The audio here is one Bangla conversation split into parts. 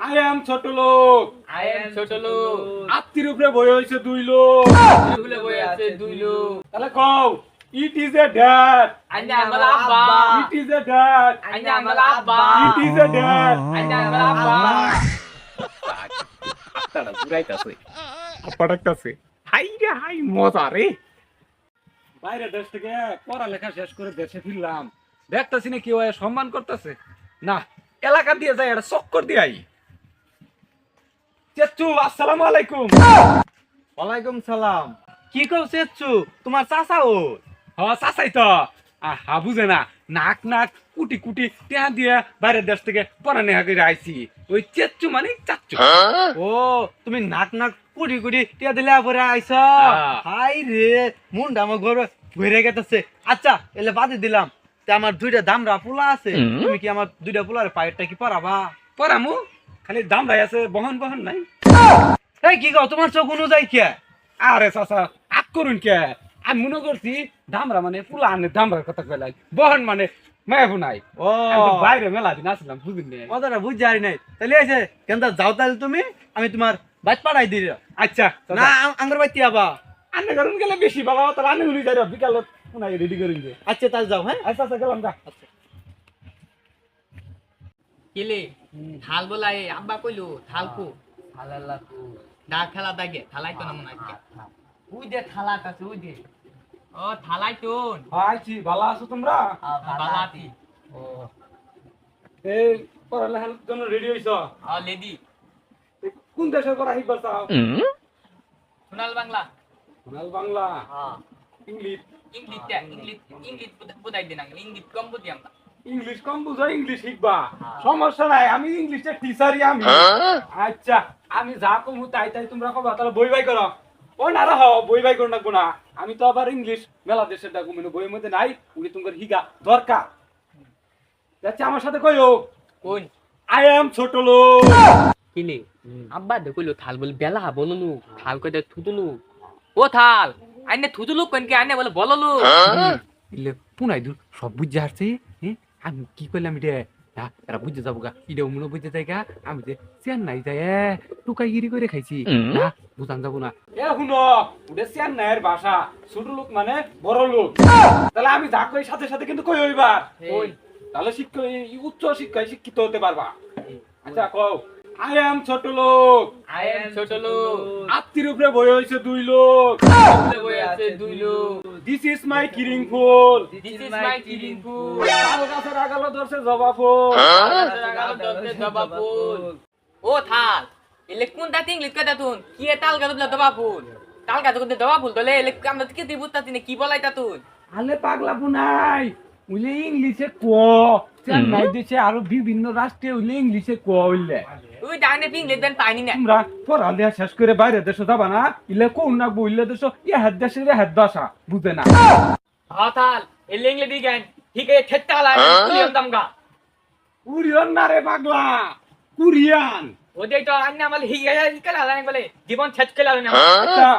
আই এম ছোট লোক। আই এম ছোট লোক। আত্মীর উপরে বই হয়েছে 2 লোক। এগুলো বই আছে 2 লোক। তাহলে কও ইট ইজ এ ড্যাড। আইনা আমলা আব্বা। It is a dad. আইনা আমলা আব্বা। It is a dad. আইনা আমলা আব্বা। আত্তাটা ঘুরাইতাছে আপাটাকতাছে হাই রে হাই মজা রে। বাইরে দেশ থেকে পড়ালেখা শেষ করে দেশে ফিরলাম, দেখতেছি না কেউ সম্মান করতেছে না। এলাকা দিয়ে যায় এটা চক্কর দিয়ে আই। চেচ্চু আসসালামু আলাইকুম। ওয়ালাইকুম সালাম। কি কও চেচ্চু, তোমার চাচা ও? হ্যাঁ চাচাই তো। আহা বুঝে না, নাক নাক কুটি কুটি টেহা দিয়ে বাইরের দেশ থেকে পড়ালেখা করে আইছি। ওই চেচ্চু মানে চাচ্চু। ও তুমি নাক নাক কুড়ি কুড়ি টিয়া দিলে পরে আইছো? হাই রে মুন্ডা আমার ঘর ঘুরে গেতেছে। আচ্ছা এলে বাদে দিলাম, তা আমার 2টা দামরা পোলা আছে, তুমি কি আমার 2টা পোলার পায়েরটা কি পরাবা? পড়ামু, খালি দাম রাই আছে, বহন বহন নাই। এই কি কও, তোমার চোখ অনুযায়ী কে? আরে চাচা আক করুন কে, আমি মনে করছি দামরা মানে ফুলা আনে দামরার কথা কইলাই, বহন মানে মেহু নাই। ও আমি তো বাইরে মেলা দিন আসলাম বুঝিনি। কথাটা বুঝতে পারি নাই। তাহলে আছে কেন যাও তাহলে তুমি, আমি তোমার বাইত পাঠাই দিই। আচ্ছা না আঙ্গর বাইতে আবা। আন্নে করুন গেলে বেশি ভালো, তাহলে আন্নে উনি যাই বিকাল উনাই রেডি করুন যে। আচ্ছা তাহলে যাও। হ্যাঁ আচ্ছা আচ্ছা গেলাম গা। আচ্ছা কেলে থাল বলাই আব্বা কইলো থালকু আল্লাহ কু দা খেলা দাগে থালাই তো না মনে আজকে। ওই দে থালা কাছে ওই দে। ও থালাই তোন আইছি, ভালো আছো তোমরা? বালাতি। ও এই পড়ালেখার জন্য রেডি হইছ? লেডি কোন দেশের পড়া শিখবার চাও? সোনাল বাংলা। সোনাল বাংলা, হ্যাঁ ইংলিশ। ইংলিশ বুঝাই দিন আঙ্কেল, ইংলিশ কম বুঝি আমরা। ইংলিশ কম বুঝো, ইংলিশ শিখবা, সমস্যা নাই। আমি ইংলিশের টিচারই আমি। আচ্ছা আমি যা কমু তাই তাই তোমরা কবা, তাহলে বই বাই করো। ও না রা হও, বই বাই করো না গুনা। আমি তো আবার ইংলিশ মেলা দেশের ডাকু মানে বইয়ের মধ্যে নাই, উনি তোমার হিগা দরকার। আচ্ছা আমার সাথে কইও কোন আই এম ছোট লোক। কিলে আব্বা দে কইলো থাল বলে বেলা বললু থাল কইতে থুতুলু। ও থাল আইনে থুতুলু কোন কি আইনে বলে বললু। ইলে পুনাই দূর সব বুঝে আসছে। আমি কি করলাম রে, এরা বুঝে যাবো গা, ইডে মনে বুঝে যাই গা। আমি যে চেন্নাই যাই টুকাইগিরি করে খাইছি, না বুঝান যাবো না। এ শুনো, ওটা চেন্নাইয়ের ভাষা, ছোট লোক মানে বড় লোক। তাহলে আমি যা কই সাথে সাথে কিন্তু কই হইবার, তাহলে উচ্চ শিক্ষায় শিক্ষিত হতে পারবা। আচ্ছা কও আই এম ছোট লোক। আই এম ছোট লোক। আত্মীর উপরে বই হয়েছে 2 লোক। এগুলো বই আছে 2 লোক। This is my killing fool. This is my killing fool. তাল গাছের আগালো ধরছে জবা ফুল। ও থাল এলে কোন দাঁত ইংলিশ কথা তুন কি তাল গাছ বলে দবা ফুল, তাল গাছ করতে দবা ফুল বলে এলে আমরা কি তুই বুঝতাছি না কি বলাই তা তুই। আলে পাগলা বুনাই, উইলে ইংলিশে ক। চেন্নাই দেশে আরো বিভিন্ন রাষ্ট্রে উইলে ইংলিশে ক হইলে। তুই ডাইনে ইংলিশ দেন পাইনি না। তোমরা পড়ালেখা শেষ করে বাইরে দেশে যাবা না, ইলে কোন না বইলে দেশ ইহার দেশের ইহার ভাষা বুঝে না। হ্যাঁ থাল এলে ইংলিশ দিগান ঠিক আছে ঠেট্টা লাই কুলিয়ন দামগা। কুরিয়ান না রে পাগলা, কুরিয়ান। ওদের তো আন্না আমাল হিগা হিকালা লাই বলে জীবন ছেট খেলা না। আচ্ছা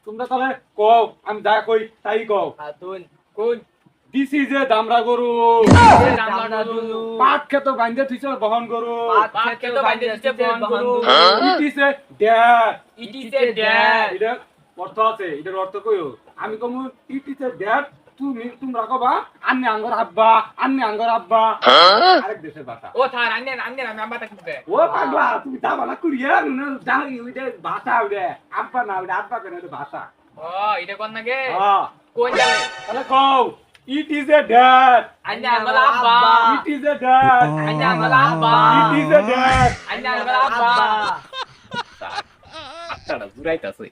তোমরা তাহলে কও, আমি যা কই তাই কও। তুই কোন দিস ইজ এ দামরা গরু। দামলা গরু। পাট খেত বাইন্দে থুইছ বহন গরু। পাট খেতো বাইন্দে দিতে বহন গরু। ইট is a dad. It is a dad. এটা অর্থ আছে, এটার অর্থ কইও। আমি কমু ইট ইজ এ ড্যাড, তোমরা কবা আন্নে আঙ্গর আব্বা, আন্নে আঙ্গর আব্বা। আরেক দেশের ভাষা। ও থাল আন্নে আমি আব্বা তাকে দিতে। ও পাগলা তুমি যাবা না কুরিয়ান, জানি ওইটা ভাষা ওইটা, আব্বা না ওইটা আব্বা কেন ওইটা ভাষা। ও এটা কোন নাগে হ্যাঁ কোন জানে তাহলে কও ইট ইজ এ ড্যাড। আন্নে আঙ্গল আব্বা। It is a dad. আন্নে আঙ্গল আব্বা। It is a dad. আন্নে আঙ্গল আব্বা। আত্তাটা ঘুরাইতাছে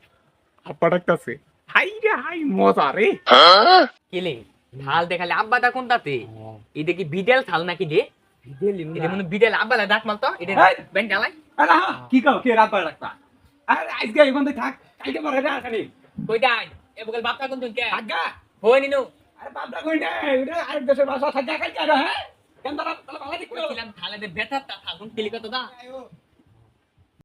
আপাটাকতাছে হাই রে হাই মজা রে। কিলে থাল দেখালে আব্বা তা কোনটাতে এটা কি বিডেল থাল নাকি দে এটা মনে বিডেল আব্বা লা দাঁত মালতো এটা বেন ডালাই। আরে কি কও কে রাত পাড়া রাখতা? আরে আজকে এখান থেকে থাক, কালকে পরে রে খালি কই দাই এ বগল বাপটা কোন তুই কে থাকগা। হই নিনু আরে বাপটা কই না, এটা আরেক দেশের ভাষা থাকগা কালকে রে। হ্যাঁ কেন তারা ভালো ঠিক কইছিলাম থালে দে বেটার তা থাকুন কিলি কত দা